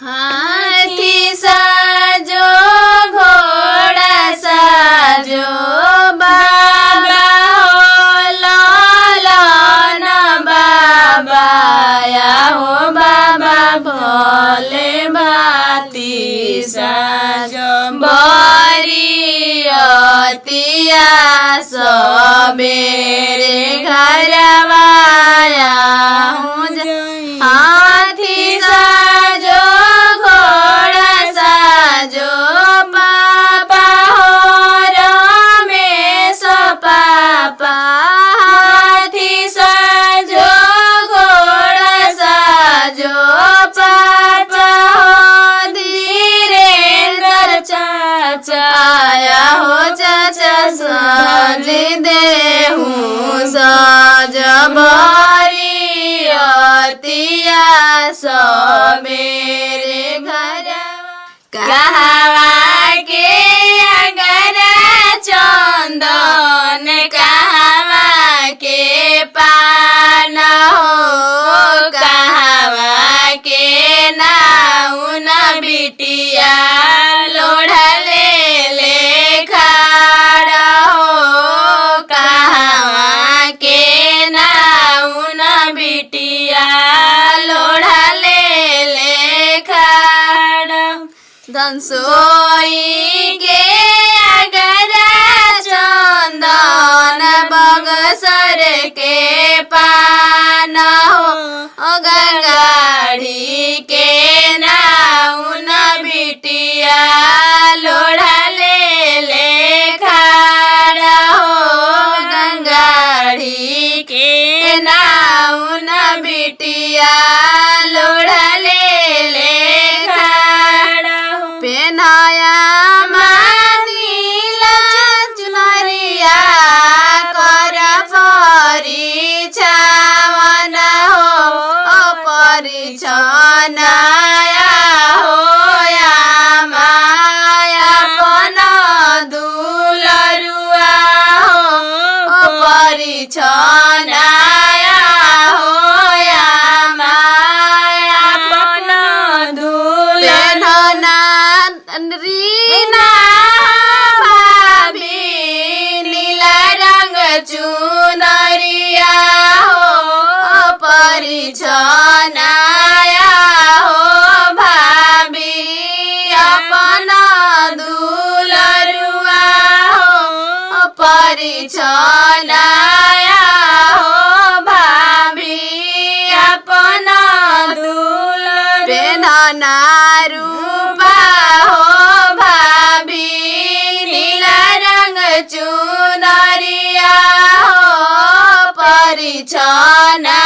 हाथी साजो घोड़ा साजो बाबा हो लालन बाबा या हो बाबा भोले भाती साजो बरियतिया सबेरे घरवाया हूँ हाथी साजो घोड़ा साजो पापा हो रमेश पापा हाथी साजो घोड़ा साजो पापा हो धीरेन्द्र चाचा आया हो चाचा सज देहूँ सज बरियतिया सबेरे घर कहवा के अगर चंदन कहवा के पान हो कहवा के नाउन बिटिया लोढ़ा ले खाड़ा हो कहवा के नाउन बिटिया लोढ़ा ले खाड़ा धनसोई के अगर चंदन बगसर के पान हो गंगाड़ी के नाउन बिटिया लोढ़ा ले खाड़ा हो गंगाड़ी के नाउन बिटिया लोढ़ा ले खाड़ा हो पेनाया मानीला चुनरिया कर परिछावन हो परिछनाया हो या माया पन दुलरुआ हो परिछनाया हो या माया पन दुलरुआ रीना भाभी नीला रंग चुनरिया हो परिछनाया हो भाभी अपन दुलरुआ हो परिछनाया हो भाभी अपन दुलरुआ रूपा हो भाभी नीला रंग चुनरिया हो परिछना